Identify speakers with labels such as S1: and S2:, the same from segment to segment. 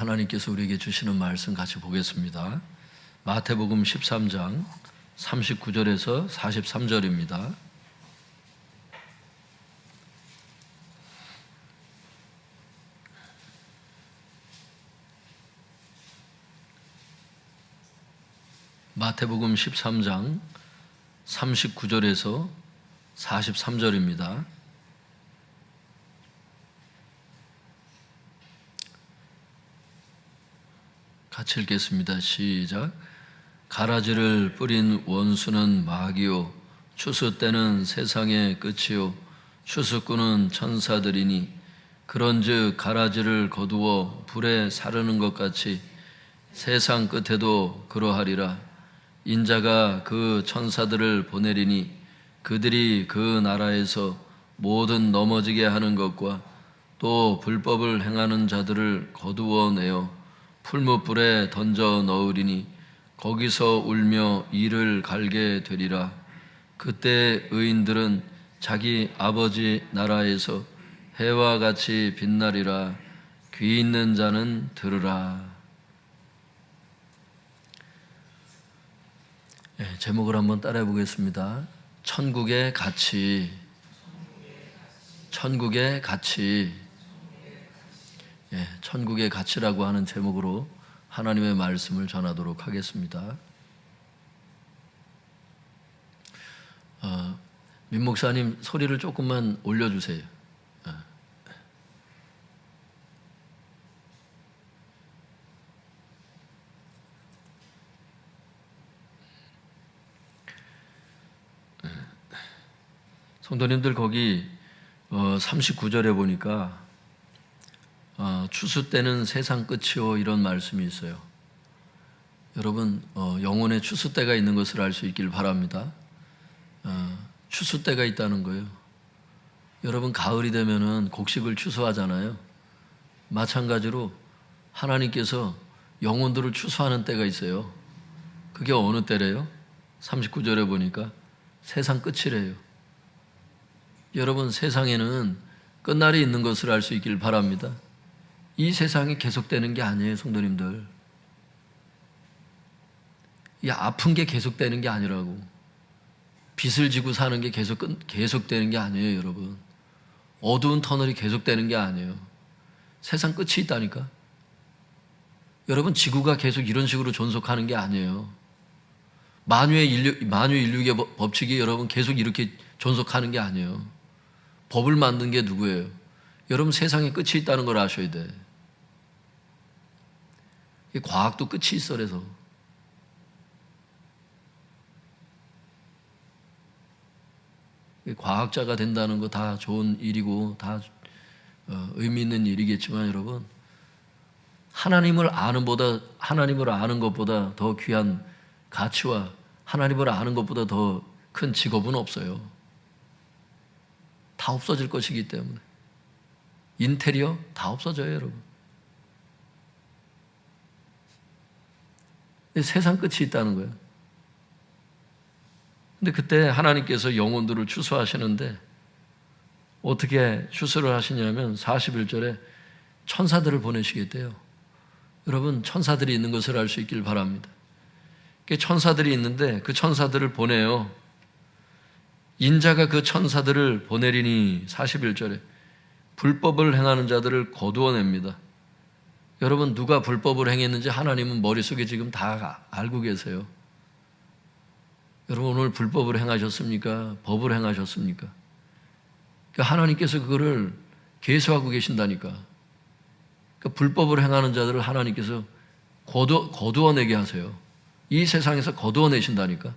S1: 하나님께서 우리에게 주시는 말씀 같이 보겠습니다. 마태복음 13장 39절에서 43절입니다. 마태복음 13장 39절에서 43절입니다. 같이 읽겠습니다. 시작. 가라지를 뿌린 원수는 마귀요 추수 때는 세상의 끝이요 추수꾼은 천사들이니 그런즉 가라지를 거두어 불에 사르는 것 같이 세상 끝에도 그러하리라. 인자가 그 천사들을 보내리니 그들이 그 나라에서 모든 넘어지게 하는 것과 또 불법을 행하는 자들을 거두어 내어 풀무불에 던져 넣으리니 거기서 울며 이를 갈게 되리라. 그때 의인들은 자기 아버지 나라에서 해와 같이 빛나리라. 귀 있는 자는 들으라. 제목을 한번 따라해 보겠습니다. 천국의 가치. 천국의 가치. 천국의 가치라고 하는 제목으로 하나님의 말씀을 전하도록 하겠습니다. 민 목사님 소리를 조금만 올려주세요. 성도님들 거기 39절에 보니까 추수 때는 세상 끝이요 이런 말씀이 있어요. 여러분 영혼의 추수 때가 있는 것을 알 수 있길 바랍니다. 추수 때가 있다는 거예요. 여러분 가을이 되면은 곡식을 추수하잖아요. 마찬가지로 하나님께서 영혼들을 추수하는 때가 있어요. 그게 어느 때래요? 39절에 보니까 세상 끝이래요. 여러분 세상에는 끝날이 있는 것을 알 수 있길 바랍니다. 이 세상이 계속되는 게 아니에요, 성도님들. 이 아픈 게 계속되는 게 아니라고. 빚을 지고 사는 게 계속되는 게 아니에요, 여러분. 어두운 터널이 계속되는 게 아니에요. 세상 끝이 있다니까. 여러분 지구가 계속 이런 식으로 존속하는 게 아니에요. 만유의 인류의 법칙이 여러분 계속 이렇게 존속하는 게 아니에요. 법을 만든 게 누구예요? 여러분 세상에 끝이 있다는 걸 아셔야 돼. 과학도 끝이 있어. 그래서 과학자가 된다는 거 다 좋은 일이고 다 의미 있는 일이겠지만 여러분 하나님을 아는 것보다 더 귀한 가치와 하나님을 아는 것보다 더 큰 직업은 없어요. 다 없어질 것이기 때문에. 인테리어 다 없어져요, 여러분. 세상 끝이 있다는 거예요. 근데 그때 하나님께서 영혼들을 추수하시는데 어떻게 추수를 하시냐면 41절에 천사들을 보내시겠대요. 여러분 천사들이 있는 것을 알 수 있길 바랍니다. 천사들이 있는데 그 천사들을 보내요. 인자가 그 천사들을 보내리니 41절에 불법을 행하는 자들을 거두어냅니다. 여러분 누가 불법을 행했는지 하나님은 머릿속에 지금 다 알고 계세요. 여러분 오늘 불법을 행하셨습니까? 법을 행하셨습니까? 하나님께서 그거를 계수하고 계신다니까. 그러니까 불법을 행하는 자들을 하나님께서 거두어내게 하세요. 이 세상에서 거두어내신다니까.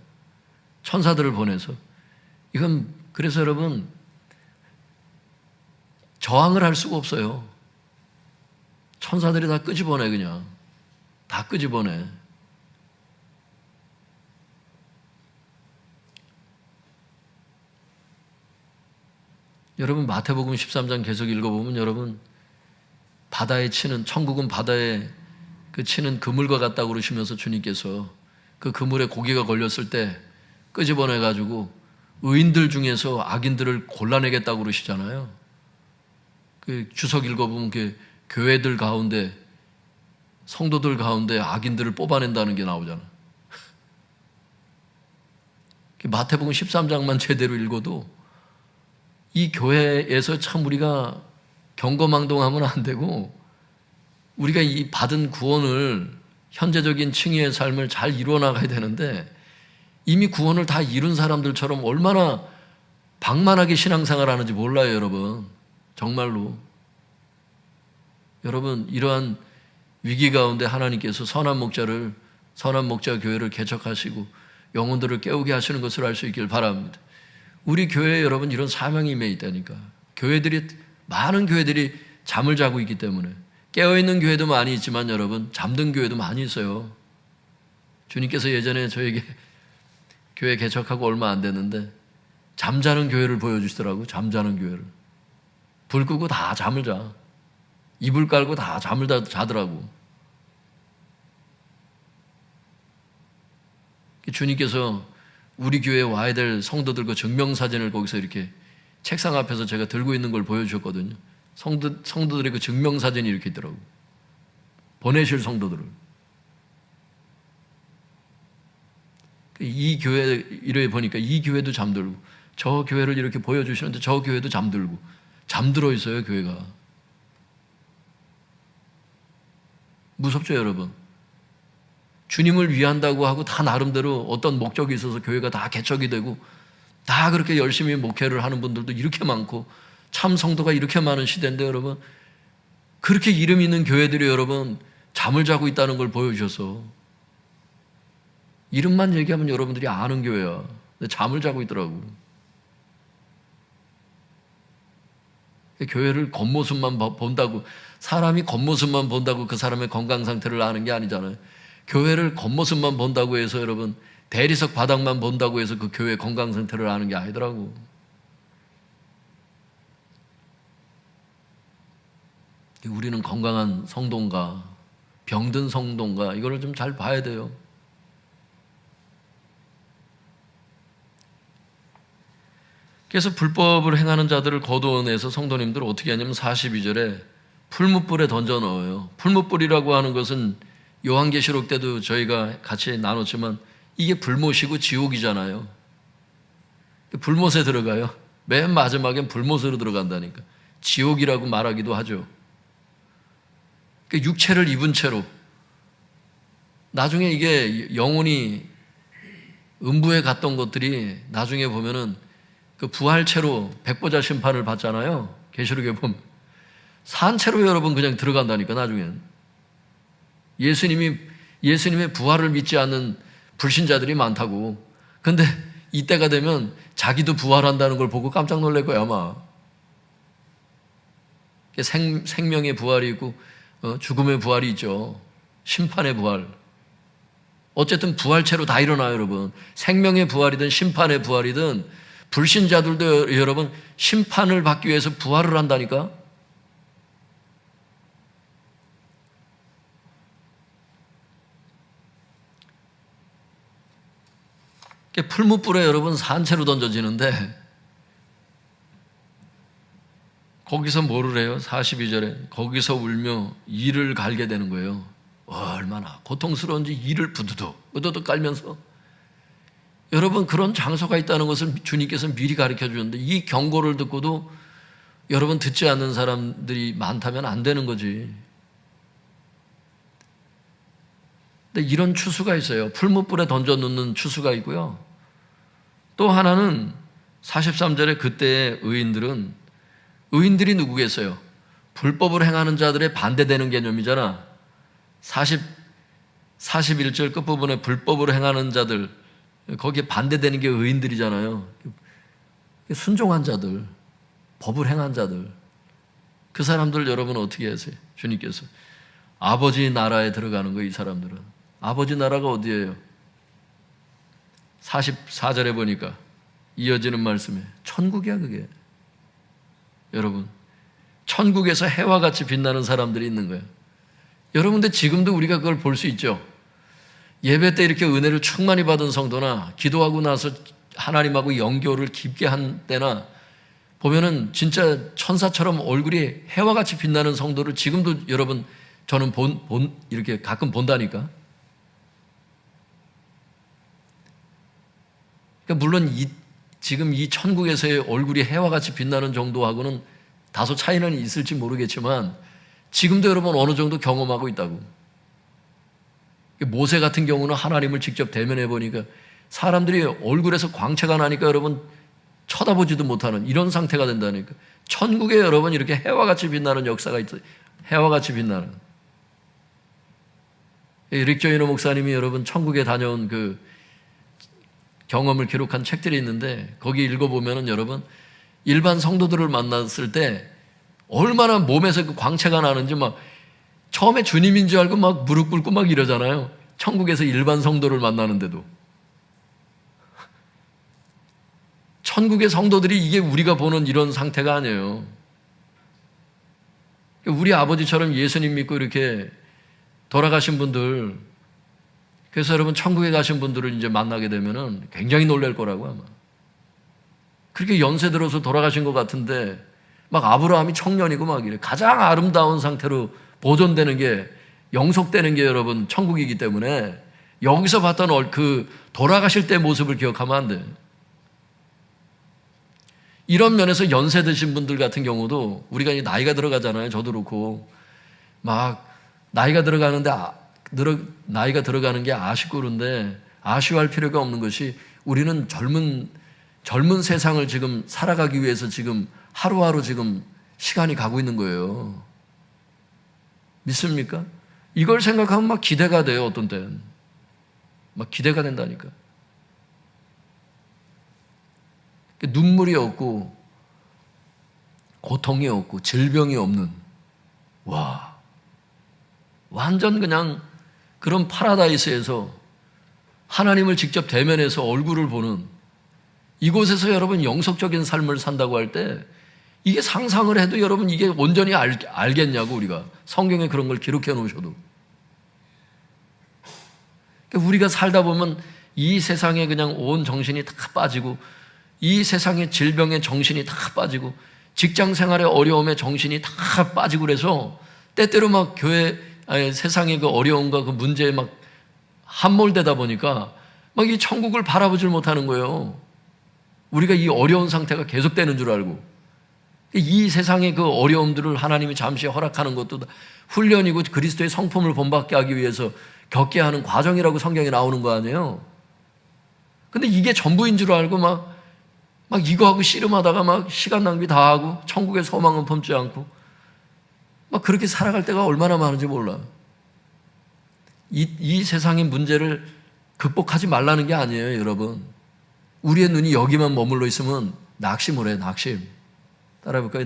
S1: 천사들을 보내서. 이건 그래서 여러분 저항을 할 수가 없어요. 천사들이 다 끄집어내 그냥. 다 끄집어내. 여러분 마태복음 13장 계속 읽어보면 여러분 바다에 치는 천국은 바다에 그 치는 그물과 같다고 그러시면서 주님께서 그 그물에 고기가 걸렸을 때 끄집어내가지고 의인들 중에서 악인들을 골라내겠다고 그러시잖아요. 그 주석 읽어보면 그 교회들 가운데 성도들 가운데 악인들을 뽑아낸다는 게 나오잖아. 마태복음 13장만 제대로 읽어도 이 교회에서 참 우리가 경거망동하면 안 되고, 우리가 이 받은 구원을, 현재적인 칭의의 삶을 잘 이루어 나가야 되는데, 이미 구원을 다 이룬 사람들처럼 얼마나 방만하게 신앙생활 하는지 몰라요, 여러분. 정말로. 여러분, 이러한 위기 가운데 하나님께서 선한 목자 교회를 개척하시고 영혼들을 깨우게 하시는 것을 알 수 있길 바랍니다. 우리 교회에 여러분 이런 사명이 임해 있다니까. 많은 교회들이 잠을 자고 있기 때문에, 깨어있는 교회도 많이 있지만 여러분 잠든 교회도 많이 있어요. 주님께서 예전에 저에게 교회 개척하고 얼마 안 됐는데 잠자는 교회를 보여주시더라고요. 잠자는 교회를. 불 끄고 다 잠을 자. 이불 깔고 다 잠을 자더라고. 주님께서 우리 교회에 와야 될 성도들과 증명사진을 거기서 이렇게 책상 앞에서 제가 들고 있는 걸 보여주셨거든요. 성도들의 그 증명사진이 이렇게 있더라고요. 보내실 성도들을. 이 교회 이래 보니까 이 교회도 잠들고, 저 교회를 이렇게 보여주시는데 저 교회도 잠들고, 잠들어 있어요, 교회가. 무섭죠, 여러분? 주님을 위한다고 하고 다 나름대로 어떤 목적이 있어서 교회가 다 개척이 되고 다 그렇게 열심히 목회를 하는 분들도 이렇게 많고 참 성도가 이렇게 많은 시대인데, 여러분 그렇게 이름 있는 교회들이 여러분 잠을 자고 있다는 걸 보여주셔서, 이름만 얘기하면 여러분들이 아는 교회야. 근데 잠을 자고 있더라고. 교회를 겉모습만 본다고, 사람이 겉모습만 본다고 그 사람의 건강 상태를 아는 게 아니잖아요. 교회를 겉모습만 본다고 해서 여러분 대리석 바닥만 본다고 해서 그 교회 건강 상태를 아는 게 아니더라고. 우리는 건강한 성도인가 병든 성도인가 이거를 좀 잘 봐야 돼요. 그래서 불법을 행하는 자들을 거두어내서 성도님들 어떻게 하냐면 42절에 풀무불에 던져 넣어요. 풀무불이라고 하는 것은 요한계시록 때도 저희가 같이 나눴지만 이게 불못이고 지옥이잖아요. 불못에 들어가요. 맨 마지막엔 불못으로 들어간다니까. 지옥이라고 말하기도 하죠. 육체를 입은 채로 나중에 이게 영혼이 음부에 갔던 것들이 나중에 보면은 그 부활체로 백보자 심판을 받잖아요. 계시록에 보면 산채로 여러분 그냥 들어간다니까. 나중엔 예수님의 부활을 믿지 않는 불신자들이 많다고. 근데 이때가 되면 자기도 부활한다는 걸 보고 깜짝 놀랄 거야 아마. 생명의 부활이 있고 죽음의 부활이 있죠. 심판의 부활. 어쨌든 부활체로 다 일어나요, 여러분. 생명의 부활이든 심판의 부활이든 불신자들도 여러분 심판을 받기 위해서 부활을 한다니까. 풀무불에 여러분 산채로 던져지는데 거기서 뭐를 해요? 42절에 거기서 울며 이를 갈게 되는 거예요. 얼마나 고통스러운지 이를 부두둑 깔면서. 여러분 그런 장소가 있다는 것을 주님께서 미리 가르쳐 주는데 이 경고를 듣고도 여러분 듣지 않는 사람들이 많다면 안 되는 거지. 근데 이런 추수가 있어요. 풀무불에 던져 놓는 추수가 있고요. 또 하나는 43절에 그때의 의인들이 누구겠어요? 불법을 행하는 자들의 반대되는 개념이잖아. 41절 끝부분에 불법을 행하는 자들, 거기에 반대되는 게 의인들이잖아요. 순종한 자들, 법을 행한 자들. 그 사람들 여러분 어떻게 하세요? 주님께서 아버지 나라에 들어가는 거예요. 이 사람들은 아버지 나라가 어디예요? 44절에 보니까 이어지는 말씀에 천국이야. 그게 여러분 천국에서 해와 같이 빛나는 사람들이 있는 거예요. 여러분들 지금도 우리가 그걸 볼 수 있죠. 예배 때 이렇게 은혜를 충만히 받은 성도나 기도하고 나서 하나님하고 연결을 깊게 한 때나 보면은 진짜 천사처럼 얼굴이 해와 같이 빛나는 성도를 지금도 여러분 저는 이렇게 가끔 본다니까. 그러니까 물론 지금 이 천국에서의 얼굴이 해와같이 빛나는 정도하고는 다소 차이는 있을지 모르겠지만 지금도 여러분 어느 정도 경험하고 있다고. 모세 같은 경우는 하나님을 직접 대면해 보니까 사람들이 얼굴에서 광채가 나니까 여러분 쳐다보지도 못하는 이런 상태가 된다니까. 천국에 여러분 이렇게 해와같이 빛나는 역사가 있어요. 해와같이 빛나는. 릭 조이너 목사님이 여러분 천국에 다녀온 그 경험을 기록한 책들이 있는데 거기 읽어보면은 여러분 일반 성도들을 만났을 때 얼마나 몸에서 그 광채가 나는지 막 처음에 주님인 줄 알고 막 무릎 꿇고 막 이러잖아요. 천국에서 일반 성도를 만나는데도. 천국의 성도들이 이게 우리가 보는 이런 상태가 아니에요. 우리 아버지처럼 예수님 믿고 이렇게 돌아가신 분들, 그래서 여러분 천국에 가신 분들을 이제 만나게 되면은 굉장히 놀랄 거라고 아마. 그렇게 연세 들어서 돌아가신 것 같은데 막 아브라함이 청년이고 막 이래. 가장 아름다운 상태로 보존되는 게 영속되는 게 여러분 천국이기 때문에 여기서 봤던 그 돌아가실 때 모습을 기억하면 안 돼. 이런 면에서 연세 드신 분들 같은 경우도 우리가 이제 나이가 들어가잖아요. 저도 그렇고 막 나이가 들어가는데 나이가 들어가는 게 아쉽고 그런데 아쉬워할 필요가 없는 것이 우리는 젊은 세상을 지금 살아가기 위해서 지금 하루하루 지금 시간이 가고 있는 거예요. 믿습니까? 이걸 생각하면 막 기대가 돼요. 어떤 때는 막 기대가 된다니까. 눈물이 없고 고통이 없고 질병이 없는, 와, 완전 그냥 그런 파라다이스에서 하나님을 직접 대면해서 얼굴을 보는 이곳에서 여러분 영속적인 삶을 산다고 할 때 이게 상상을 해도 여러분 이게 온전히 알겠냐고. 우리가 성경에 그런 걸 기록해 놓으셔도. 그러니까 우리가 살다 보면 이 세상에 그냥 온 정신이 다 빠지고 이 세상의 질병에 정신이 다 빠지고 직장 생활의 어려움에 정신이 다 빠지고 그래서 때때로 막 세상의 그 어려움과 그 문제에 막 함몰되다 보니까 막 이 천국을 바라보질 못하는 거예요. 우리가 이 어려운 상태가 계속되는 줄 알고. 이 세상의 그 어려움들을 하나님이 잠시 허락하는 것도 훈련이고 그리스도의 성품을 본받게 하기 위해서 겪게 하는 과정이라고 성경에 나오는 거 아니에요. 근데 이게 전부인 줄 알고 막 이거하고 씨름하다가 막 시간 낭비 다 하고 천국의 소망은 품지 않고 막 그렇게 살아갈 때가 얼마나 많은지 몰라. 이 세상의 문제를 극복하지 말라는 게 아니에요, 여러분. 우리의 눈이 여기만 머물러 있으면 낙심을 해, 낙심. 따라해볼까요?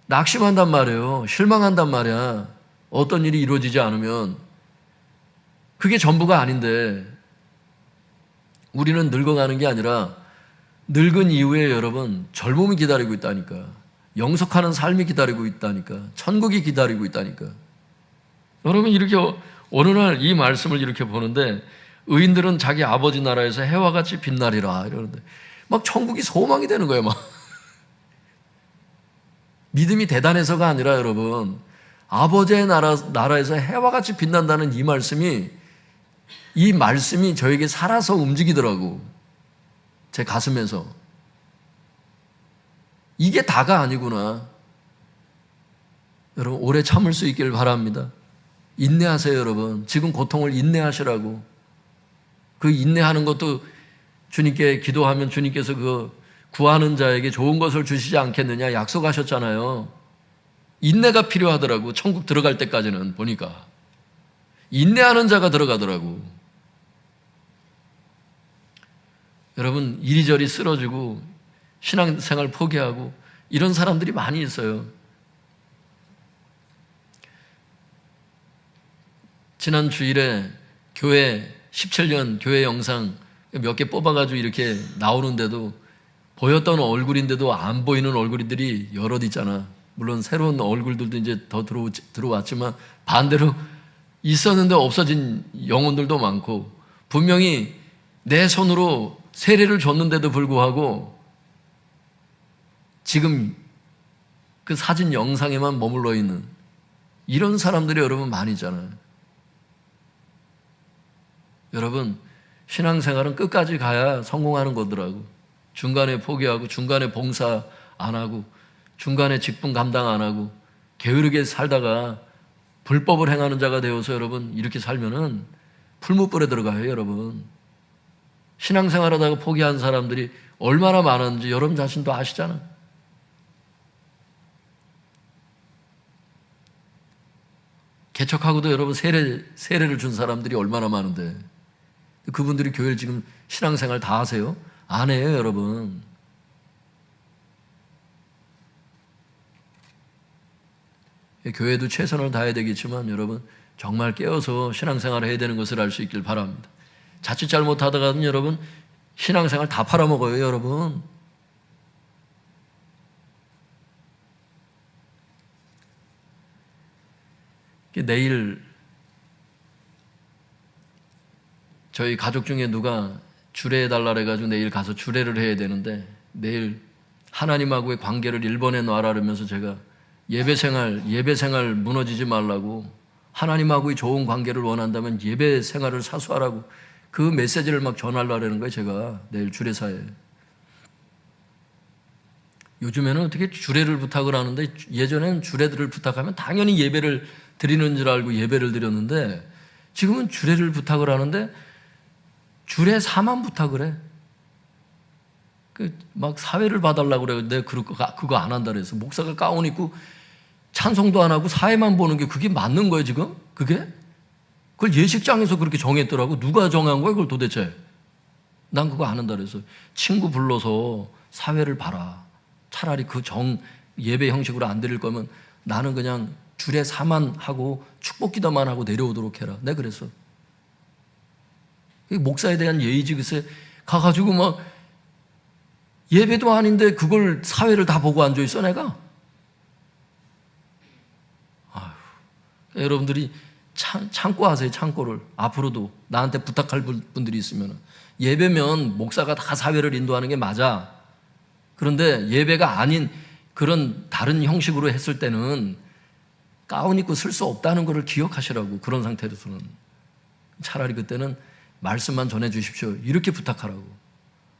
S1: 낙심한단 말이에요. 실망한단 말이야. 어떤 일이 이루어지지 않으면. 그게 전부가 아닌데 우리는 늙어가는 게 아니라 늙은 이후에 여러분 젊음이 기다리고 있다니까. 영속하는 삶이 기다리고 있다니까. 천국이 기다리고 있다니까. 여러분 이렇게 어느 날 이 말씀을 이렇게 보는데 의인들은 자기 아버지 나라에서 해와 같이 빛나리라 이러는데 막 천국이 소망이 되는 거예요. 막 믿음이 대단해서가 아니라 여러분 아버지의 나라에서 해와 같이 빛난다는 이 말씀이 저에게 살아서 움직이더라고. 제 가슴에서. 이게 다가 아니구나. 여러분 오래 참을 수 있기를 바랍니다. 인내하세요, 여러분. 지금 고통을 인내하시라고. 그 인내하는 것도 주님께 기도하면 주님께서 그 구하는 자에게 좋은 것을 주시지 않겠느냐 약속하셨잖아요. 인내가 필요하더라고. 천국 들어갈 때까지는 보니까. 인내하는 자가 들어가더라고. 여러분 이리저리 쓰러지고 신앙생활 포기하고 이런 사람들이 많이 있어요. 지난 주일에 교회 17년 교회 영상 몇 개 뽑아가지고 이렇게 나오는데도 보였던 얼굴인데도 안 보이는 얼굴들이 여럿 있잖아. 물론 새로운 얼굴들도 이제 더 들어왔지만 반대로 있었는데 없어진 영혼들도 많고 분명히 내 손으로 세례를 줬는데도 불구하고 지금 그 사진 영상에만 머물러 있는 이런 사람들이 여러분 많이 있잖아요. 여러분, 신앙생활은 끝까지 가야 성공하는 거더라고. 중간에 포기하고 중간에 봉사 안 하고 중간에 직분 감당 안 하고 게으르게 살다가 불법을 행하는 자가 되어서 여러분 이렇게 살면은 풀무불에 들어가요. 여러분, 신앙생활하다가 포기한 사람들이 얼마나 많은지 여러분 자신도 아시잖아. 개척하고도 여러분 세례를 준 사람들이 얼마나 많은데 그분들이 교회를 지금 신앙생활 다 하세요? 안 해요. 여러분, 교회도 최선을 다해야 되겠지만 여러분 정말 깨어서 신앙생활을 해야 되는 것을 알 수 있길 바랍니다. 자칫 잘못하다가는 여러분 신앙생활 다 팔아먹어요. 여러분, 내일 저희 가족 중에 누가 주례해달라 해가지고 내일 가서 주례를 해야 되는데 내일 하나님하고의 관계를 1번에 놔라 그러면서 제가 예배생활 무너지지 말라고, 하나님하고의 좋은 관계를 원한다면 예배생활을 사수하라고 그 메시지를 막 전하려는 거예요. 제가 내일 주례사에. 요즘에는 어떻게 주례를 부탁을 하는데 예전에는 주례들을 부탁하면 당연히 예배를 드리는 줄 알고 예배를 드렸는데 지금은 주례를 부탁을 하는데 주례사만 부탁을 해. 막 사회를 봐달라고 그래요. 내가 그거 안 한다 그래서 목사가 가운 입고 찬송도 안 하고 사회만 보는 게 그게 맞는 거예요 지금? 그게? 그걸 예식장에서 그렇게 정했더라고. 누가 정한 거야 그걸 도대체? 난 그거 안 한다 그래서 친구 불러서 사회를 봐라. 차라리 그 예배 형식으로 안 드릴 거면 나는 그냥 주례사만 하고 축복기도만 하고 내려오도록 해라. 내가 그랬어. 목사에 대한 예의지. 글쎄 가가지고 막 예배도 아닌데 그걸 사회를 다 보고 앉아있어 내가. 아휴, 여러분들이 참고하세요. 참고를. 앞으로도 나한테 부탁할 분들이 있으면 예배면 목사가 다 사회를 인도하는 게 맞아. 그런데 예배가 아닌 그런 다른 형식으로 했을 때는 가운 입고 쓸 수 없다는 것을 기억하시라고. 그런 상태로서는 차라리 그때는 말씀만 전해 주십시오 이렇게 부탁하라고.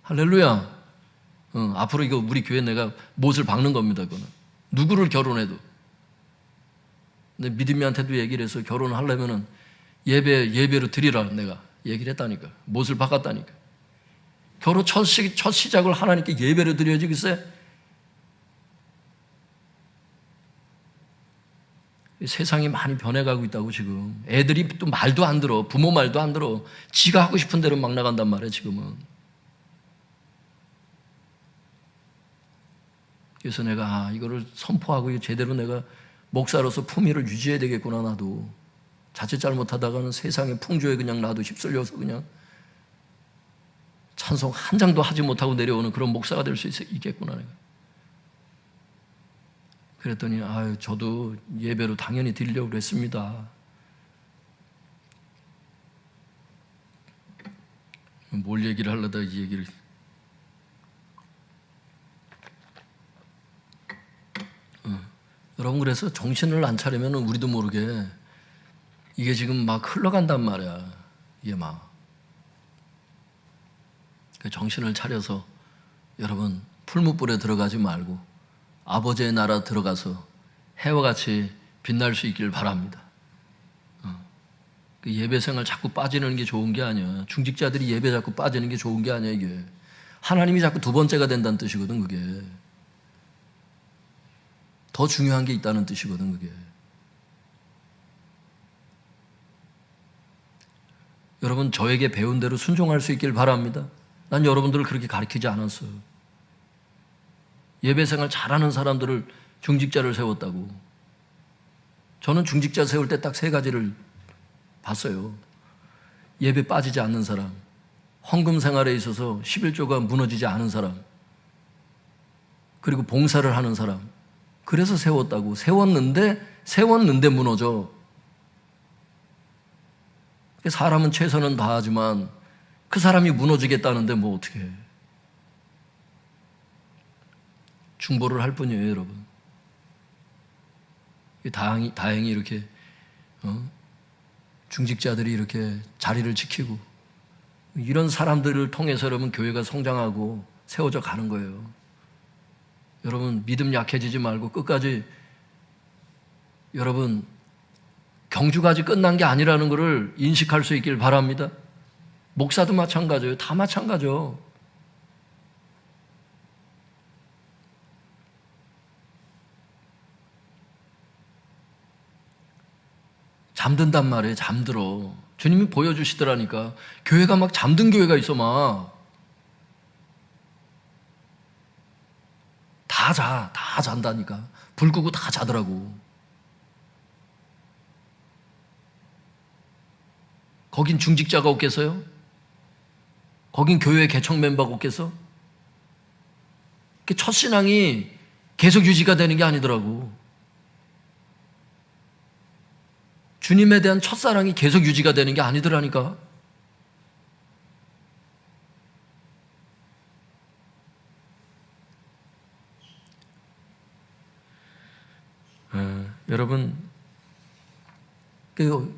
S1: 할렐루야. 앞으로 이거 우리 교회 내가 못을 박는 겁니다. 그거는 누구를 결혼해도. 근데 믿음이한테도 얘기를 해서 결혼을 하려면은 예배로 드리라 내가 얘기를 했다니까. 못을 박았다니까. 결혼 첫 시작을 하나님께 예배로 드려야지. 글쎄 세상이 많이 변해가고 있다고. 지금 애들이 또 말도 안 들어. 부모 말도 안 들어. 지가 하고 싶은 대로 막 나간단 말이야 지금은. 그래서 내가 이거를 선포하고 제대로 내가 목사로서 품위를 유지해야 되겠구나. 나도 자칫 잘못하다가는 세상의 풍조에 그냥 나도 휩쓸려서 그냥 찬송 한 장도 하지 못하고 내려오는 그런 목사가 될 수 있겠구나. 내가 그랬더니 저도 예배로 당연히 드리려고 그랬습니다. 뭘 얘기를 하려다 이 얘기를. 여러분, 그래서 정신을 안 차리면 우리도 모르게 이게 지금 막 흘러간단 말이야. 이게 막 정신을 차려서 여러분 풀무불에 들어가지 말고 아버지의 나라 들어가서 해와 같이 빛날 수 있길 바랍니다. 그 예배생활 자꾸 빠지는 게 좋은 게 아니야. 중직자들이 예배 자꾸 빠지는 게 좋은 게 아니야. 이게 하나님이 자꾸 두 번째가 된다는 뜻이거든. 그게 더 중요한 게 있다는 뜻이거든. 그게 여러분 저에게 배운 대로 순종할 수 있길 바랍니다. 난 여러분들을 그렇게 가르치지 않았어요. 예배생활 잘하는 사람들을 중직자를 세웠다고. 저는 중직자 세울 때 딱 3가지를 봤어요. 예배 빠지지 않는 사람, 헌금 생활에 있어서 11조가 무너지지 않은 사람, 그리고 봉사를 하는 사람. 그래서 세웠다고. 세웠는데 무너져. 사람은 최선은 다하지만 그 사람이 무너지겠다는데 뭐 어떻게 해. 중보를 할 뿐이에요. 여러분, 다행히 이렇게 중직자들이 이렇게 자리를 지키고 이런 사람들을 통해서 여러분 교회가 성장하고 세워져 가는 거예요. 여러분 믿음 약해지지 말고 끝까지 여러분 경주까지 끝난 게 아니라는 것을 인식할 수 있길 바랍니다. 목사도 마찬가지예요. 다 마찬가지죠. 잠든단 말이에요. 잠들어. 주님이 보여주시더라니까. 교회가 막 잠든 교회가 있어 막. 다 잔다니까. 불 끄고 다 자더라고. 거긴 중직자가 없겠어요? 거긴 교회 개척 멤버가 없겠어? 첫 신앙이 계속 유지가 되는 게 아니더라고. 주님에 대한 첫사랑이 계속 유지가 되는 게 아니더라니까. 여러분,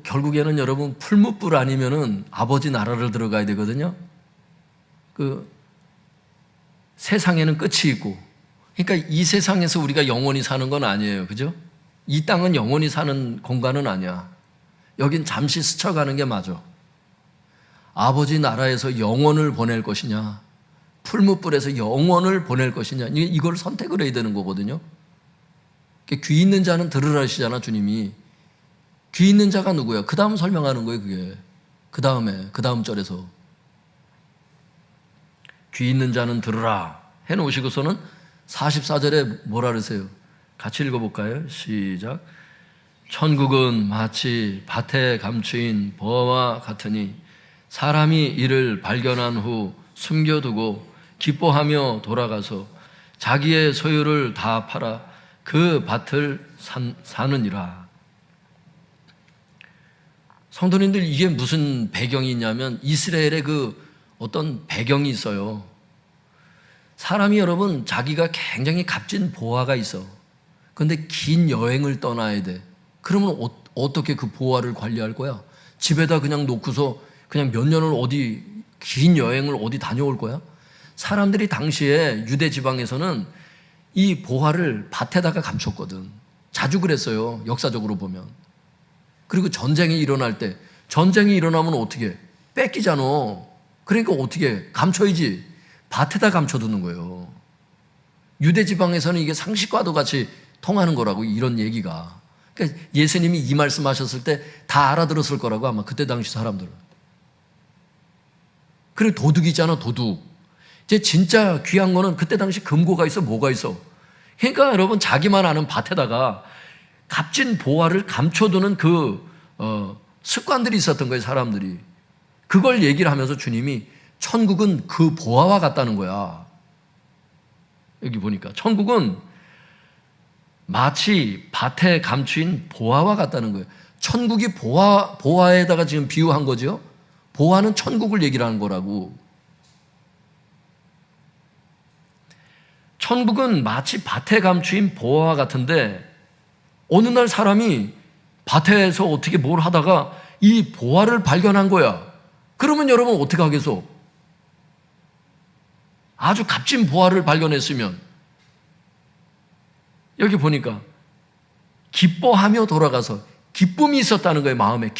S1: 결국에는 여러분 풀무불 아니면은 아버지 나라를 들어가야 되거든요. 세상에는 끝이 있고, 그러니까 이 세상에서 우리가 영원히 사는 건 아니에요, 그죠? 이 땅은 영원히 사는 공간은 아니야. 여긴 잠시 스쳐가는 게 맞아. 아버지 나라에서 영원을 보낼 것이냐, 풀무불에서 영원을 보낼 것이냐, 이걸 선택을 해야 되는 거거든요. 귀 있는 자는 들으라 하시잖아, 주님이. 귀 있는 자가 누구야? 그 다음 설명하는 거예요, 그게. 그 다음 절에서. 귀 있는 자는 들으라 해놓으시고서는 44절에 뭐라 그러세요? 같이 읽어볼까요? 시작. 천국은 마치 밭에 감추인 보화와 같으니 사람이 이를 발견한 후 숨겨두고 기뻐하며 돌아가서 자기의 소유를 다 팔아 그 밭을 사느니라. 성도님들, 이게 무슨 배경이 있냐면 이스라엘의 어떤 배경이 있어요. 사람이 여러분 자기가 굉장히 값진 보화가 있어. 그런데 긴 여행을 떠나야 돼. 그러면 어떻게 그 보화를 관리할 거야? 집에다 그냥 놓고서 그냥 몇 년을 긴 여행을 어디 다녀올 거야? 사람들이 당시에 유대 지방에서는 이 보화를 밭에다가 감췄거든. 자주 그랬어요, 역사적으로 보면. 그리고 전쟁이 일어나면 어떻게 해? 뺏기잖아. 그러니까 어떻게 해? 감춰야지. 밭에다 감춰두는 거예요. 유대 지방에서는 이게 상식과도 같이 통하는 거라고, 이런 얘기가. 그러니까 예수님이 이 말씀하셨을 때 다 알아들었을 거라고, 아마 그때 당시 사람들은. 그리고 도둑이잖아, 도둑. 이제 진짜 귀한 거는 그때 당시 금고가 있어, 뭐가 있어. 그러니까 여러분 자기만 아는 밭에다가 값진 보화를 감춰두는 습관들이 있었던 거예요, 사람들이. 그걸 얘기를 하면서 주님이 천국은 그 보화와 같다는 거야. 여기 보니까 천국은 마치 밭에 감추인 보화와 같다는 거예요. 천국이 보화에다가 지금 비유한 거죠. 보화는 천국을 얘기를 하는 거라고. 천국은 마치 밭에 감추인 보화와 같은데 어느 날 사람이 밭에서 어떻게 뭘 하다가 이 보화를 발견한 거야. 그러면 여러분 어떻게 하겠어? 아주 값진 보화를 발견했으면 여기 보니까 기뻐하며 돌아가서, 기쁨이 있었다는 거예요. 마음에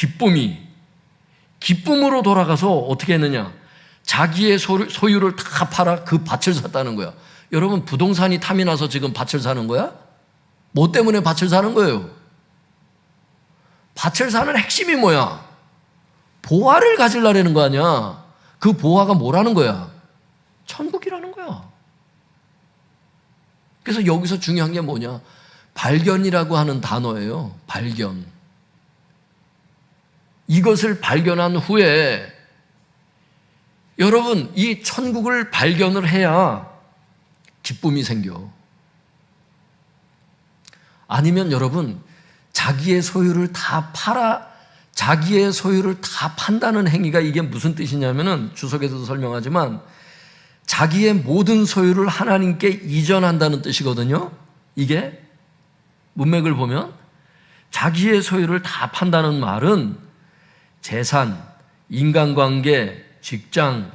S1: 기쁨으로 돌아가서 어떻게 했느냐, 자기의 소유를 다 팔아 그 밭을 샀다는 거야. 여러분 부동산이 탐이 나서 지금 밭을 사는 거야? 뭐 때문에 밭을 사는 거예요? 밭을 사는 핵심이 뭐야? 보화를 가지려는 거 아니야. 그 보화가 뭐라는 거야? 천국이라는 거야. 그래서 여기서 중요한 게 뭐냐? 발견이라고 하는 단어예요. 발견. 이것을 발견한 후에 여러분 이 천국을 발견을 해야 기쁨이 생겨. 아니면 여러분 자기의 소유를 다 팔아, 자기의 소유를 다 판다는 행위가 이게 무슨 뜻이냐면은 주석에서도 설명하지만 자기의 모든 소유를 하나님께 이전한다는 뜻이거든요. 이게 문맥을 보면 자기의 소유를 다 판다는 말은 재산, 인간관계, 직장,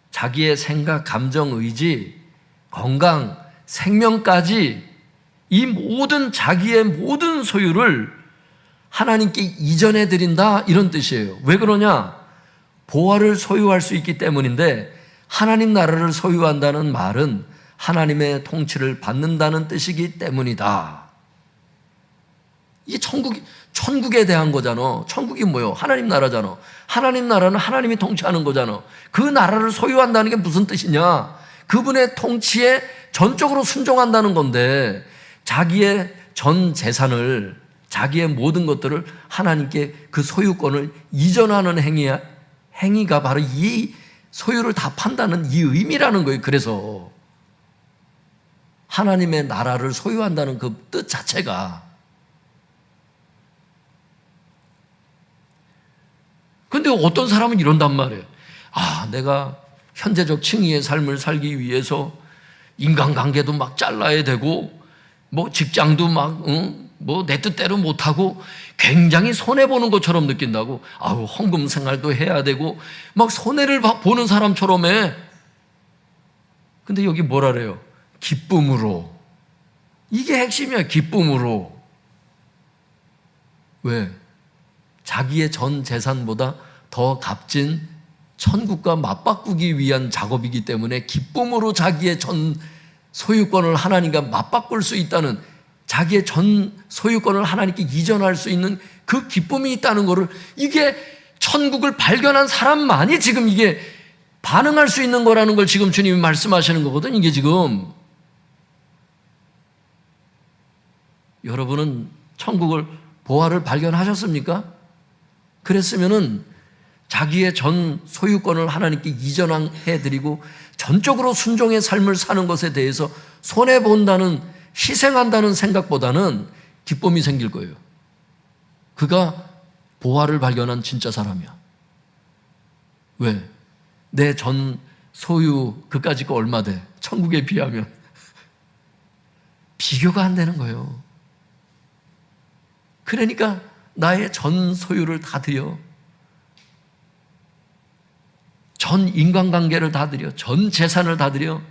S1: 자기의 생각, 감정, 의지, 건강, 생명까지 이 모든 자기의 모든 소유를 하나님께 이전해 드린다, 이런 뜻이에요. 왜 그러냐? 보화를 소유할 수 있기 때문인데, 하나님 나라를 소유한다는 말은 하나님의 통치를 받는다는 뜻이기 때문이다. 이게 천국에 대한 거잖아. 천국이 뭐예요? 하나님 나라잖아. 하나님 나라는 하나님이 통치하는 거잖아. 그 나라를 소유한다는 게 무슨 뜻이냐? 그분의 통치에 전적으로 순종한다는 건데, 자기의 전 재산을, 자기의 모든 것들을 하나님께 그 소유권을 이전하는 행위가 바로 이 소유를 다 판다는 이 의미라는 거예요. 그래서 하나님의 나라를 소유한다는 그 뜻 자체가. 근데 어떤 사람은 이런단 말이에요. 내가 현재적 칭의의 삶을 살기 위해서 인간관계도 막 잘라야 되고, 직장도 막, 내 뜻대로 못하고 굉장히 손해보는 것처럼 느낀다고. 헌금 생활도 해야 되고, 막 손해를 보는 사람처럼 해. 근데 여기 뭐라 그래요? 기쁨으로. 이게 핵심이야, 기쁨으로. 왜? 자기의 전 재산보다 더 값진 천국과 맞바꾸기 위한 작업이기 때문에 기쁨으로 자기의 전 소유권을 하나님과 맞바꿀 수 있다는, 자기의 전 소유권을 하나님께 이전할 수 있는 그 기쁨이 있다는 것을, 이게 천국을 발견한 사람만이 지금 이게 반응할 수 있는 거라는 걸 지금 주님이 말씀하시는 거거든. 이게 지금 여러분은 천국을, 보화를 발견하셨습니까? 그랬으면은 자기의 전 소유권을 하나님께 이전해드리고 전적으로 순종의 삶을 사는 것에 대해서 손해본다는, 희생한다는 생각보다는 기쁨이 생길 거예요. 그가 보화를 발견한 진짜 사람이야. 왜? 내 전 소유 그까짓 거 얼마 돼? 천국에 비하면 비교가 안 되는 거예요. 그러니까 나의 전 소유를 다 드려, 전 인간관계를 다 드려, 전 재산을 다 드려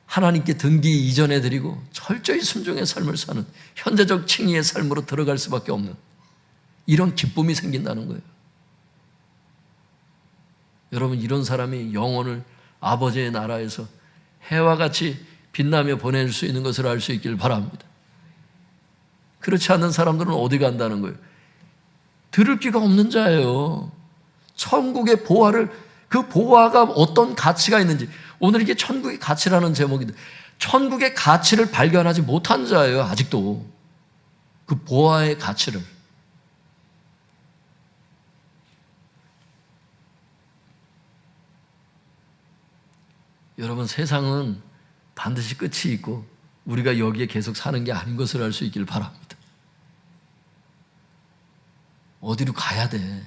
S1: 하나님께 등기 이전해 드리고 철저히 순종의 삶을 사는 현재적 칭의의 삶으로 들어갈 수밖에 없는 이런 기쁨이 생긴다는 거예요. 여러분, 이런 사람이 영혼을 아버지의 나라에서 해와 같이 빛나며 보낼 수 있는 것을 알 수 있길 바랍니다. 그렇지 않는 사람들은 어디 간다는 거예요? 들을 귀가 없는 자예요. 천국의 보화를, 그 보화가 어떤 가치가 있는지, 오늘 이게 천국의 가치라는 제목인데 천국의 가치를 발견하지 못한 자예요. 아직도 그 보화의 가치를. 여러분, 세상은 반드시 끝이 있고 우리가 여기에 계속 사는 게 아닌 것을 알 수 있길 바랍니다. 어디로 가야 돼.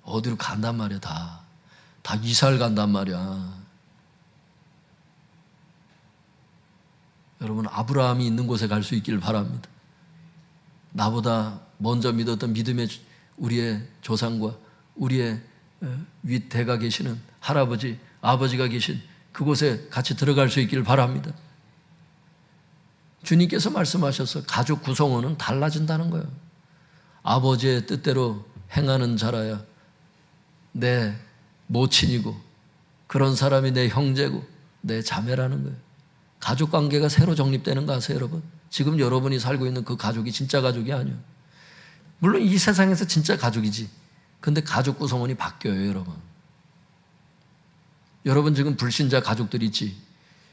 S1: 어디로 간단 말이야. 다 이사를 간단 말이야. 여러분, 아브라함이 있는 곳에 갈 수 있길 바랍니다. 나보다 먼저 믿었던 믿음의 우리의 조상과 우리의 윗대가 계시는 할아버지, 아버지가 계신 그곳에 같이 들어갈 수 있길 바랍니다. 주님께서 말씀하셔서 가족 구성원은 달라진다는 거예요. 아버지의 뜻대로 행하는 자라야 내 모친이고, 그런 사람이 내 형제고 내 자매라는 거예요. 가족 관계가 새로 정립되는 거 아세요, 여러분? 지금 여러분이 살고 있는 그 가족이 진짜 가족이 아니에요. 물론 이 세상에서 진짜 가족이지. 근데 가족 구성원이 바뀌어요, 여러분. 여러분, 지금 불신자 가족들 있지.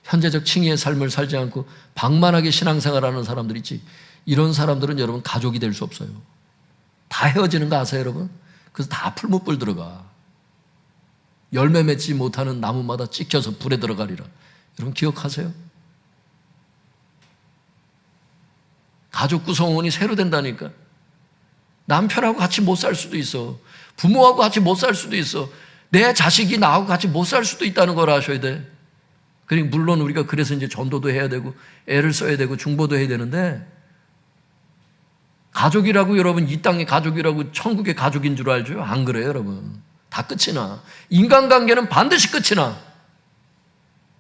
S1: 현재적 칭의의 삶을 살지 않고 방만하게 신앙생활하는 사람들 있지. 이런 사람들은 여러분 가족이 될 수 없어요. 다 헤어지는 거 아세요, 여러분? 그래서 다 풀무불 들어가. 열매 맺지 못하는 나무마다 찍혀서 불에 들어가리라. 여러분 기억하세요? 가족 구성원이 새로 된다니까. 남편하고 같이 못 살 수도 있어. 부모하고 같이 못 살 수도 있어. 내 자식이 나하고 같이 못 살 수도 있다는 걸 아셔야 돼. 그러니까 물론 우리가 그래서 이제 전도도 해야 되고 애를 써야 되고 중보도 해야 되는데, 가족이라고 여러분 이 땅의 가족이라고 천국의 가족인 줄 알죠? 안 그래요, 여러분. 다 끝이 나. 인간관계는 반드시 끝이 나.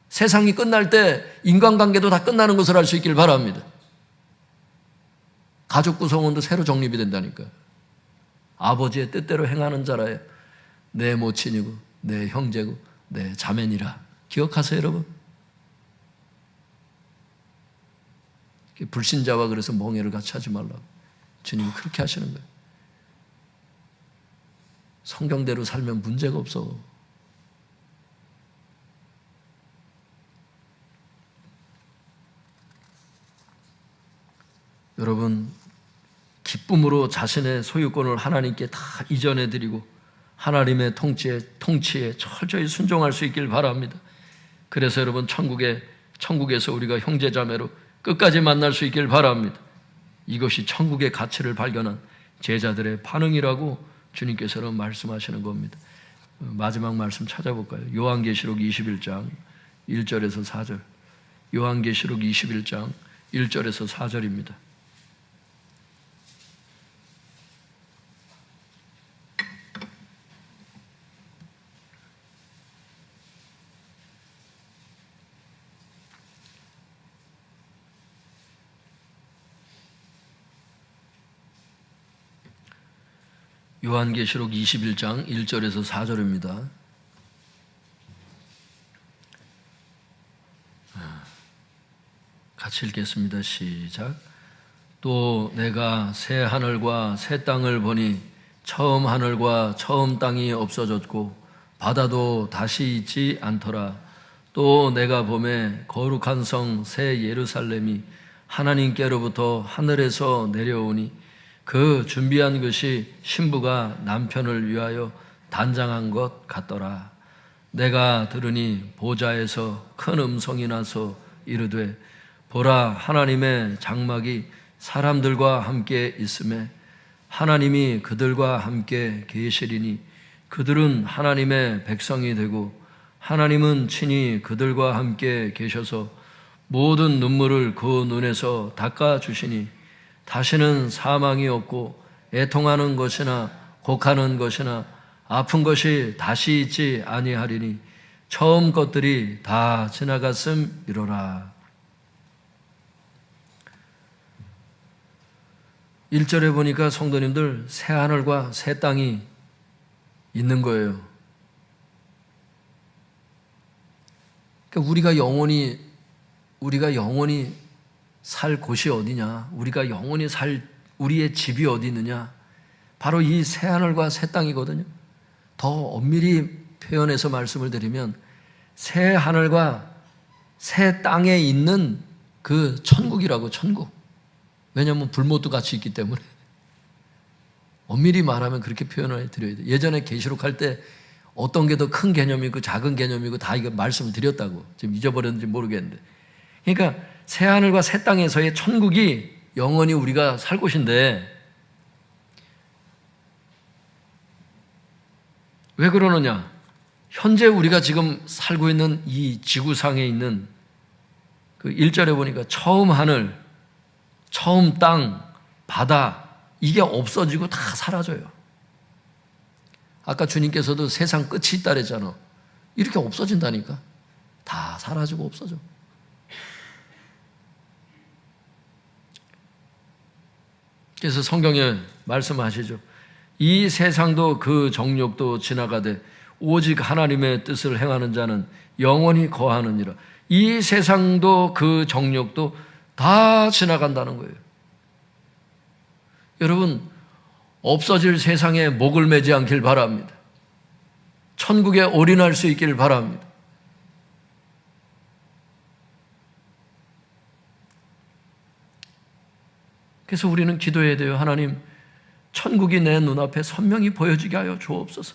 S1: 세상이 끝날 때 인간관계도 다 끝나는 것을 알 수 있길 바랍니다. 가족 구성원도 새로 정립이 된다니까. 아버지의 뜻대로 행하는 자라야 내 모친이고 내 형제고 내 자매니라. 기억하세요, 여러분. 불신자와 그래서 멍해를 같이 하지 말라고 주님이 그렇게 하시는 거예요. 성경대로 살면 문제가 없어. 여러분, 기쁨으로 자신의 소유권을 하나님께 다 이전해 드리고 하나님의 통치에 철저히 순종할 수 있길 바랍니다. 그래서 여러분 천국에서 우리가 형제자매로 끝까지 만날 수 있길 바랍니다. 이것이 천국의 가치를 발견한 제자들의 반응이라고 주님께서는 말씀하시는 겁니다. 마지막 말씀 찾아볼까요? 요한계시록 21장 1절에서 4절. 요한계시록 21장 1절에서 4절입니다. 요한계시록 21장 1절에서 4절입니다. 같이 읽겠습니다. 시작. 또 내가 새 하늘과 새 땅을 보니 처음 하늘과 처음 땅이 없어졌고 바다도 다시 있지 않더라. 또 내가 보매 거룩한 성 새 예루살렘이 하나님께로부터 하늘에서 내려오니 그 준비한 것이 신부가 남편을 위하여 단장한 것 같더라. 내가 들으니 보좌에서 큰 음성이 나서 이르되 보라, 하나님의 장막이 사람들과 함께 있음에 하나님이 그들과 함께 계시리니 그들은 하나님의 백성이 되고 하나님은 친히 그들과 함께 계셔서 모든 눈물을 그 눈에서 닦아주시니 다시는 사망이 없고 애통하는 것이나 곡하는 것이나 아픈 것이 다시 있지 아니하리니 처음 것들이 다 지나갔음이로라. 1절에 보니까 성도님들 새 하늘과 새 땅이 있는 거예요. 그러니까 우리가 영원히 살 곳이 어디냐? 우리가 영원히 살 우리의 집이 어디 있느냐? 바로 이 새 하늘과 새 땅이거든요. 더 엄밀히 표현해서 말씀을 드리면 새 하늘과 새 땅에 있는 그 천국이라고, 천국. 왜냐하면 불못도 같이 있기 때문에. 엄밀히 말하면 그렇게 표현을 드려야 돼요. 예전에 계시록 할 때 어떤 게 더 큰 개념이고 작은 개념이고 다 이거 말씀을 드렸다고. 지금 잊어버렸는지 모르겠는데. 그러니까 새 하늘과 새 땅에서의 천국이 영원히 우리가 살 곳인데 왜 그러느냐? 현재 우리가 지금 살고 있는 이 지구상에 있는 그 1절에 보니까 처음 하늘, 처음 땅, 바다 이게 없어지고 다 사라져요. 아까 주님께서도 세상 끝이 있다 그랬잖아. 이렇게 없어진다니까. 다 사라지고 없어져. 그래서 성경에 말씀하시죠. 이 세상도 그 정욕도 지나가되 오직 하나님의 뜻을 행하는 자는 영원히 거하느니라. 이 세상도 그 정욕도 다 지나간다는 거예요. 여러분, 없어질 세상에 목을 매지 않길 바랍니다. 천국에 올인할 수 있길 바랍니다. 그래서 우리는 기도해야 돼요. 하나님, 천국이 내 눈앞에 선명히 보여지게 하여 주옵소서.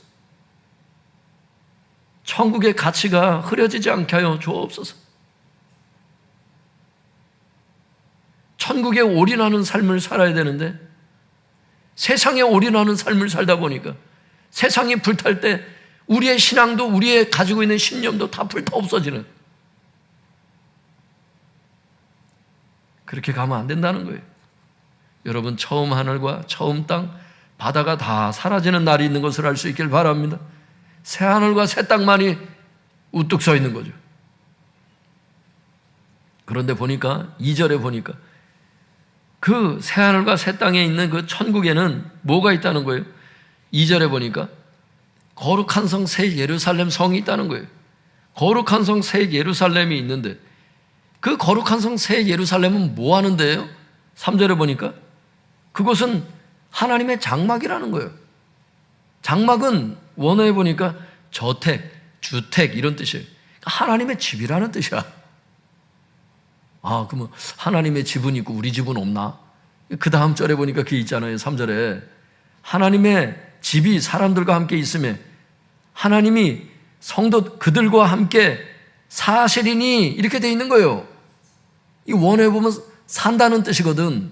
S1: 천국의 가치가 흐려지지 않게 하여 주옵소서. 천국에 올인하는 삶을 살아야 되는데 세상에 올인하는 삶을 살다 보니까 세상이 불탈 때 우리의 신앙도 우리의 가지고 있는 신념도 다 불타 없어지는, 그렇게 가면 안 된다는 거예요. 여러분 처음 하늘과 처음 땅, 바다가 다 사라지는 날이 있는 것을 알 수 있길 바랍니다. 새 하늘과 새 땅만이 우뚝 서 있는 거죠. 그런데 보니까 2절에 보니까 그 새 하늘과 새 땅에 있는 그 천국에는 뭐가 있다는 거예요? 2절에 보니까 거룩한 성 새 예루살렘 성이 있다는 거예요. 거룩한 성 새 예루살렘이 있는데 그 거룩한 성 새 예루살렘은 뭐 하는 데예요? 3절에 보니까 그것은 하나님의 장막이라는 거예요. 장막은 원어에 보니까 저택, 주택 이런 뜻이에요. 하나님의 집이라는 뜻이야. 아, 그러면 하나님의 집은 있고 우리 집은 없나? 그 다음 절에 보니까 그게 있잖아요. 3절에 하나님의 집이 사람들과 함께 있으며 하나님이 성도 그들과 함께 사시리니 이렇게 돼 있는 거예요. 이 원어에 보면 산다는 뜻이거든.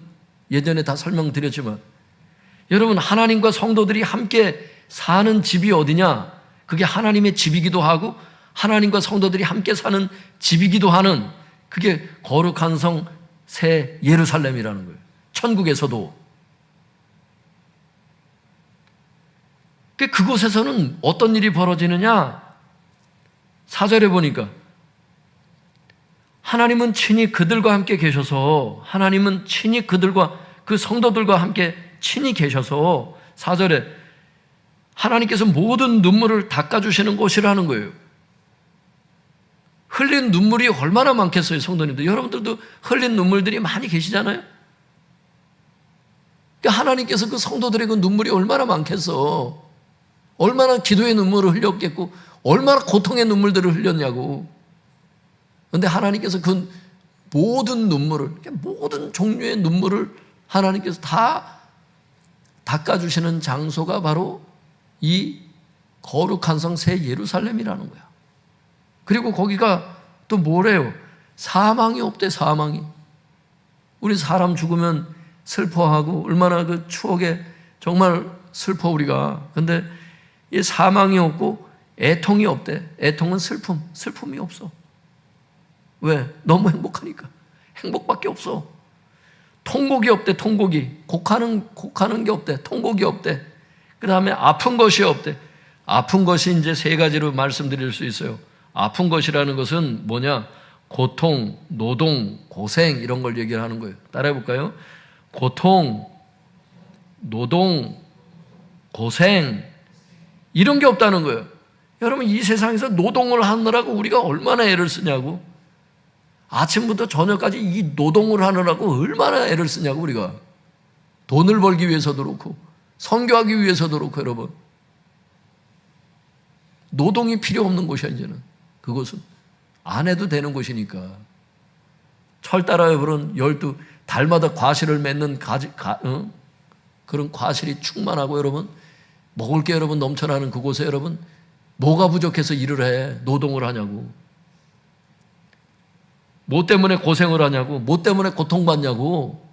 S1: 예전에 다 설명드렸지만 여러분 하나님과 성도들이 함께 사는 집이 어디냐? 그게 하나님의 집이기도 하고 하나님과 성도들이 함께 사는 집이기도 하는 그게 거룩한 성 새 예루살렘이라는 거예요. 천국에서도. 그곳에서는 어떤 일이 벌어지느냐? 4절에 보니까 하나님은 친히 그들과 함께 계셔서 하나님은 친히 그들과 그 성도들과 함께 친히 계셔서 4절에 하나님께서 모든 눈물을 닦아주시는 곳이라는 거예요. 흘린 눈물이 얼마나 많겠어요, 성도님들. 여러분들도 흘린 눈물들이 많이 계시잖아요. 그러니까 하나님께서 그 성도들의 그 눈물이 얼마나 많겠어. 얼마나 기도의 눈물을 흘렸겠고 얼마나 고통의 눈물들을 흘렸냐고. 그런데 하나님께서 그 모든 눈물을, 모든 종류의 눈물을 하나님께서 다 닦아주시는 장소가 바로 이 거룩한 성 새 예루살렘이라는 거야. 그리고 거기가 또 뭐래요? 사망이 없대, 사망이. 우리 사람 죽으면 슬퍼하고 얼마나 그 추억에 정말 슬퍼 우리가. 근데 이 사망이 없고 애통이 없대. 애통은 슬픔이 없어. 왜? 너무 행복하니까. 행복밖에 없어. 통곡이 없대, 통곡이. 곡하는 게 없대, 통곡이 없대. 그 다음에 아픈 것이 없대. 아픈 것이 이제 세 가지로 말씀드릴 수 있어요. 아픈 것이라는 것은 뭐냐? 고통, 노동, 고생 이런 걸 얘기를 하는 거예요. 따라해 볼까요? 고통, 노동, 고생 이런 게 없다는 거예요. 여러분 이 세상에서 노동을 하느라고 우리가 얼마나 애를 쓰냐고. 아침부터 저녁까지 이 노동을 하느라고 얼마나 애를 쓰냐고 우리가. 돈을 벌기 위해서도 그렇고 선교하기 위해서도 그렇고 여러분. 노동이 필요 없는 곳이야 이제는. 그것은 안 해도 되는 곳이니까. 철 따라 부른 12 달마다 과실을 맺는 그런 과실이 충만하고 여러분 먹을 게 여러분 넘쳐나는 그곳에 여러분 뭐가 부족해서 일을 해? 노동을 하냐고. 뭐 때문에 고생을 하냐고. 뭐 때문에 고통받냐고.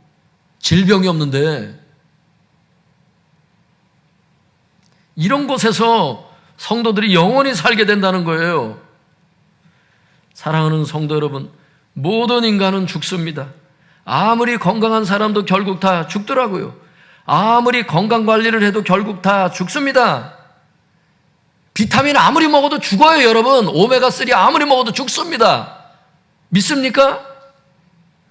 S1: 질병이 없는데. 이런 곳에서 성도들이 영원히 살게 된다는 거예요. 사랑하는 성도 여러분, 모든 인간은 죽습니다. 아무리 건강한 사람도 결국 다 죽더라고요. 아무리 건강관리를 해도 결국 다 죽습니다. 비타민 아무리 먹어도 죽어요 여러분. 오메가3 아무리 먹어도 죽습니다. 믿습니까?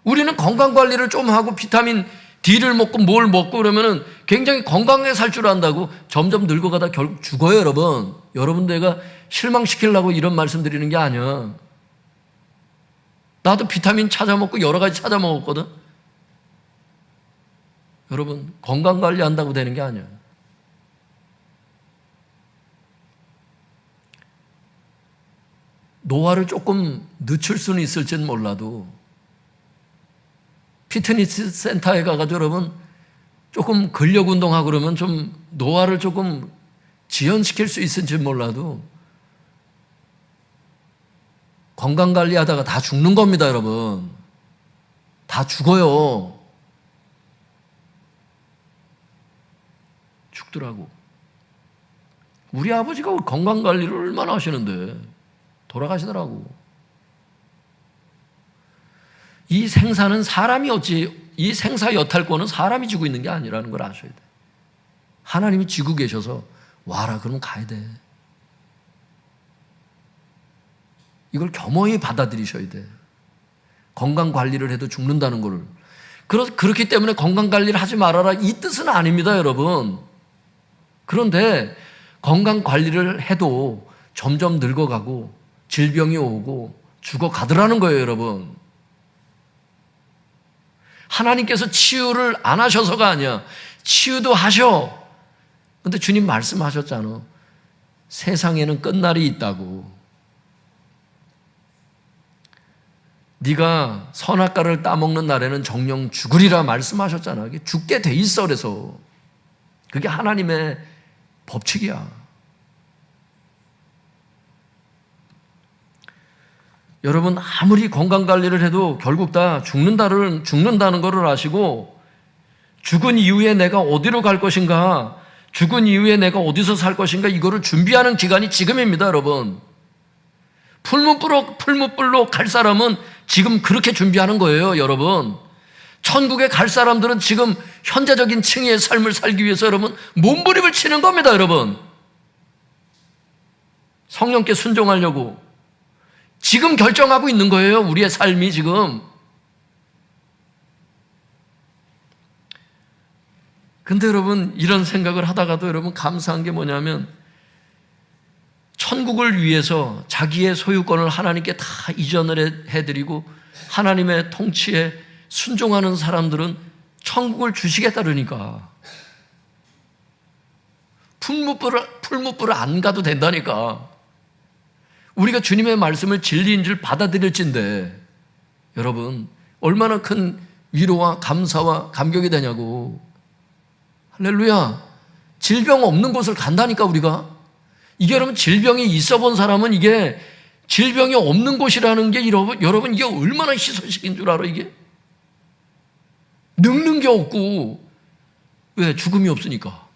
S1: 우리는 건강관리를 좀 하고 비타민 D를 먹고 뭘 먹고 그러면은 굉장히 건강하게 살 줄 안다고 점점 늙어가다 결국 죽어요 여러분. 여러분 내가 실망시키려고 이런 말씀 드리는 게 아니야. 나도 비타민 찾아 먹고 여러 가지 찾아 먹었거든. 여러분 건강관리 한다고 되는 게 아니야. 노화를 조금 늦출 수는 있을지는 몰라도 피트니스 센터에 가가지고 여러분 조금 근력 운동하고 그러면 좀 노화를 조금 지연시킬 수 있을지 몰라도 건강관리 하다가 다 죽는 겁니다 여러분. 다 죽어요. 죽더라고. 우리 아버지가 건강관리를 얼마나 하시는데 돌아가시더라고. 이 생사는 사람이 어찌 이 생사 여탈권은 사람이 쥐고 있는 게 아니라는 걸 아셔야 돼. 하나님이 쥐고 계셔서 와라 그러면 가야 돼. 이걸 겸허히 받아들이셔야 돼. 건강 관리를 해도 죽는다는 거를. 그렇기 때문에 건강 관리를 하지 말아라 이 뜻은 아닙니다, 여러분. 그런데 건강 관리를 해도 점점 늙어가고 질병이 오고 죽어가더라는 거예요, 여러분. 하나님께서 치유를 안 하셔서가 아니야. 치유도 하셔. 근데 주님 말씀하셨잖아. 세상에는 끝날이 있다고. 네가 선악과를 따먹는 날에는 정령 죽으리라 말씀하셨잖아. 죽게 돼 있어. 그래서 그게 하나님의 법칙이야. 여러분 아무리 건강관리를 해도 결국 다 죽는다는 것을 아시고 죽은 이후에 내가 어디로 갈 것인가, 죽은 이후에 내가 어디서 살 것인가 이거를 준비하는 기간이 지금입니다, 여러분. 풀무불로 갈 사람은 지금 그렇게 준비하는 거예요, 여러분. 천국에 갈 사람들은 지금 현재적인 층의 삶을 살기 위해서 여러분 몸부림을 치는 겁니다, 여러분. 성령께 순종하려고 지금 결정하고 있는 거예요, 우리의 삶이 지금. 근데 여러분 이런 생각을 하다가도 여러분 감사한 게 뭐냐면 천국을 위해서 자기의 소유권을 하나님께 다 이전을 해드리고 하나님의 통치에 순종하는 사람들은 천국을 주시겠다 그러니까. 풀무불을 안 가도 된다니까. 우리가 주님의 말씀을 진리인 줄 받아들일진데 여러분 얼마나 큰 위로와 감사와 감격이 되냐고. 할렐루야. 질병 없는 곳을 간다니까 우리가. 이게 여러분 질병이 있어 본 사람은 이게 질병이 없는 곳이라는 게 여러분 이게 얼마나 희소식인 줄 알아 이게. 늙는 게 없고. 왜? 죽음이 없으니까.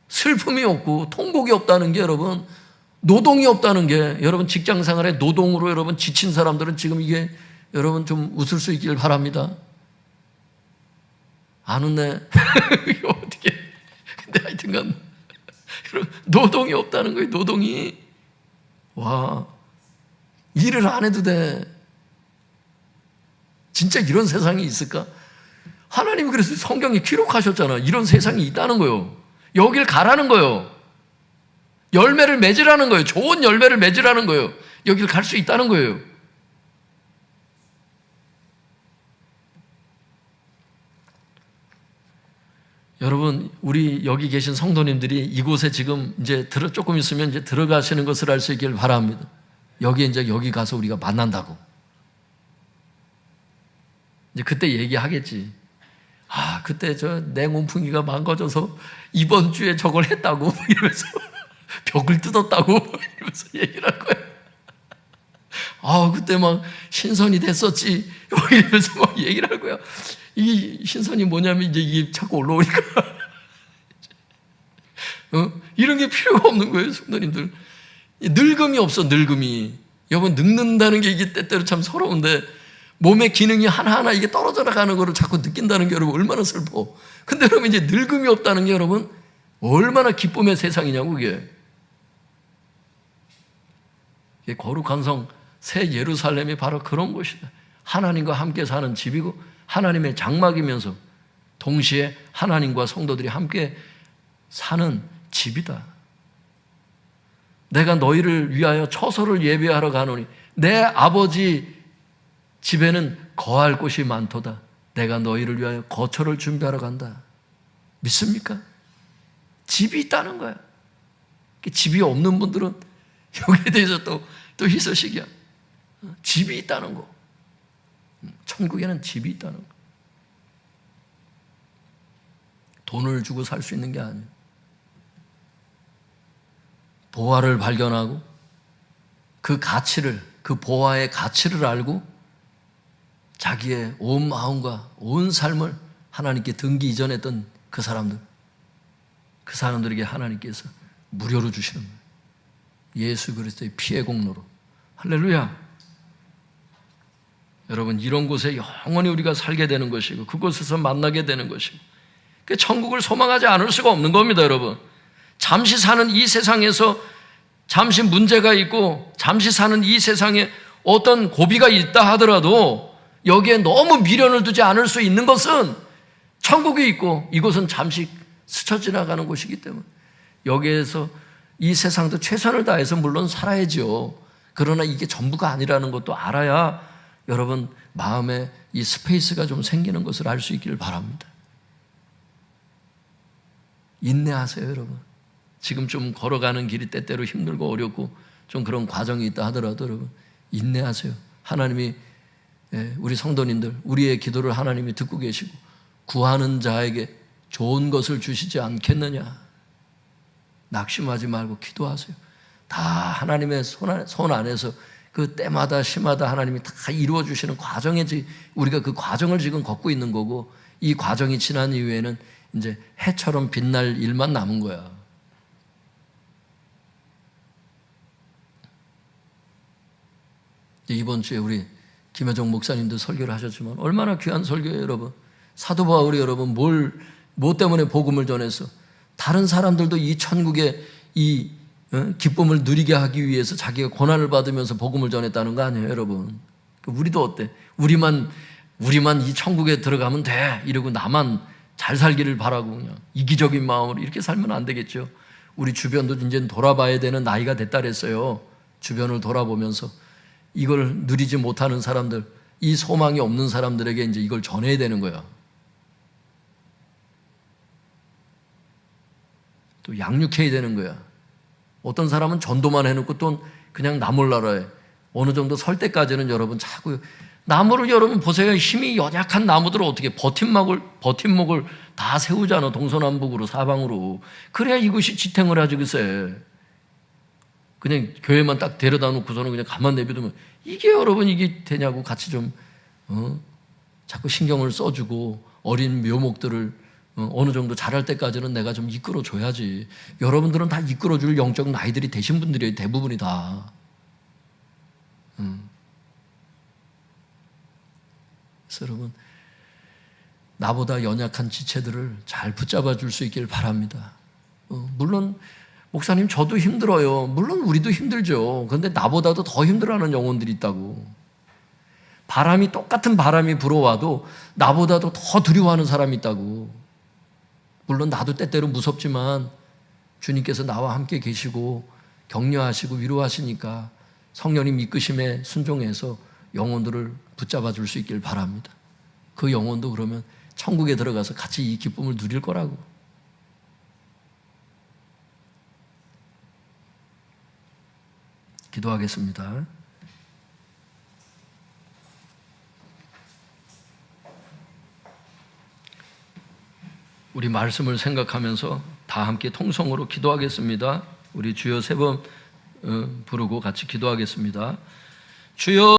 S1: 슬픔이 없고 통곡이 없다는 게 여러분, 노동이 없다는 게 여러분, 직장 생활에 노동으로 여러분 지친 사람들은 지금 이게 여러분 좀 웃을 수 있길 바랍니다. 안 웃네. 이거 어떻게. 근데 하여튼간 여러분 노동이 없다는 거예요. 노동이. 와, 일을 안 해도 돼. 진짜 이런 세상이 있을까? 하나님이 그래서 성경에 기록하셨잖아. 이런 세상이 있다는 거예요. 여길 가라는 거예요. 열매를 맺으라는 거예요. 좋은 열매를 맺으라는 거예요. 여길 갈 수 있다는 거예요. 여러분, 우리 여기 계신 성도님들이 이곳에 지금 이제 조금 있으면 이제 들어가시는 것을 알 수 있길 바랍니다. 여기 가서 우리가 만난다고. 이제 그때 얘기하겠지. 아, 그때 내 몸풍기가 망가져서 이번 주에 저걸 했다고 이러면서 벽을 뜯었다고 이러면서 얘기를 할 거야. 아, 그때 막 신선이 됐었지 이러면서 막 얘기를 할 거야. 이 신선이 뭐냐면 이제 이게 자꾸 올라오니까 이런 게 필요가 없는 거예요, 성도님들. 늙음이 없어, 늙음이. 여러분, 늙는다는 게 이게 때때로 참 서러운데 몸의 기능이 하나하나 이게 떨어져 나가는 거를 자꾸 느낀다는 게 여러분 얼마나 슬퍼. 근데 여러분 이제 늙음이 없다는 게 여러분 얼마나 기쁨의 세상이냐고 그게. 거룩한 성 새 예루살렘이 바로 그런 곳이다. 하나님과 함께 사는 집이고 하나님의 장막이면서 동시에 하나님과 성도들이 함께 사는 집이다. 내가 너희를 위하여 처소를 예비하러 가노니 내 아버지 집에는 거할 곳이 많도다. 내가 너희를 위하여 거처를 준비하러 간다. 믿습니까? 집이 있다는 거야. 집이 없는 분들은 여기에 대해서 또 희소식이야. 집이 있다는 거. 천국에는 집이 있다는 거. 돈을 주고 살 수 있는 게 아니에요. 보화를 발견하고 그 가치를, 그 보화의 가치를 알고 자기의 온 마음과 온 삶을 하나님께 등기 이전했던 그 사람들에게 하나님께서 무료로 주시는 거예요. 예수 그리스도의 피의 공로로. 할렐루야. 여러분, 이런 곳에 영원히 우리가 살게 되는 것이고 그곳에서 만나게 되는 것이고 그 천국을 소망하지 않을 수가 없는 겁니다. 여러분, 잠시 사는 이 세상에서 잠시 문제가 있고 잠시 사는 이 세상에 어떤 고비가 있다 하더라도 여기에 너무 미련을 두지 않을 수 있는 것은 천국이 있고 이곳은 잠시 스쳐 지나가는 곳이기 때문에 여기에서 이 세상도 최선을 다해서 물론 살아야죠. 그러나 이게 전부가 아니라는 것도 알아야 여러분 마음에 이 스페이스가 좀 생기는 것을 알 수 있기를 바랍니다. 인내하세요, 여러분. 지금 좀 걸어가는 길이 때때로 힘들고 어렵고 좀 그런 과정이 있다 하더라도 여러분 인내하세요. 하나님이 우리 성도님들 우리의 기도를 하나님이 듣고 계시고 구하는 자에게 좋은 것을 주시지 않겠느냐. 낙심하지 말고 기도하세요. 다 하나님의 손 안에서 그 때마다 시마다 하나님이 다 이루어주시는 과정이지 우리가 그 과정을 지금 걷고 있는 거고 이 과정이 지난 이후에는 이제 해처럼 빛날 일만 남은 거야. 이번 주에 우리 김여정 목사님도 설교를 하셨지만 얼마나 귀한 설교예요, 여러분. 사도 바울이 여러분 뭐 때문에 복음을 전해서 다른 사람들도 이 천국의 이 기쁨을 누리게 하기 위해서 자기가 고난을 받으면서 복음을 전했다는 거 아니에요, 여러분. 우리도 어때? 우리만 이 천국에 들어가면 돼 이러고 나만 잘 살기를 바라고 그냥 이기적인 마음으로 이렇게 살면 안 되겠죠. 우리 주변도 이제 돌아봐야 되는 나이가 됐다 그랬어요. 주변을 돌아보면서 이걸 누리지 못하는 사람들, 이 소망이 없는 사람들에게 이제 이걸 전해야 되는 거야. 또 양육해야 되는 거야. 어떤 사람은 전도만 해놓고 또 그냥 나몰라라 해. 어느 정도 설 때까지는 여러분 자꾸 나무를 여러분 보세요. 힘이 연약한 나무들을 어떻게 버팀목을 다 세우잖아. 동서남북으로 사방으로. 그래야 이것이 지탱을 하지 글쎄. 그냥 교회만 딱 데려다 놓고서는 그냥 가만 내비두면 이게 여러분 이게 되냐고 같이 좀 자꾸 신경을 써주고 어린 묘목들을 어느 정도 자랄 때까지는 내가 좀 이끌어줘야지. 여러분들은 다 이끌어줄 영적 나이들이 되신 분들이에요. 대부분이 다. 그래서 여러분 나보다 연약한 지체들을 잘 붙잡아 줄 수 있길 바랍니다. 물론 목사님 저도 힘들어요. 물론 우리도 힘들죠. 그런데 나보다도 더 힘들어하는 영혼들이 있다고. 똑같은 바람이 불어와도 나보다도 더 두려워하는 사람이 있다고. 물론 나도 때때로 무섭지만 주님께서 나와 함께 계시고 격려하시고 위로하시니까 성령님 이끄심에 순종해서 영혼들을 붙잡아 줄 수 있길 바랍니다. 그 영혼도 그러면 천국에 들어가서 같이 이 기쁨을 누릴 거라고. 기도하겠습니다. 우리 말씀을 생각하면서 다 함께 통성으로 기도하겠습니다. 우리 주여 3번 부르고 같이 기도하겠습니다. 주여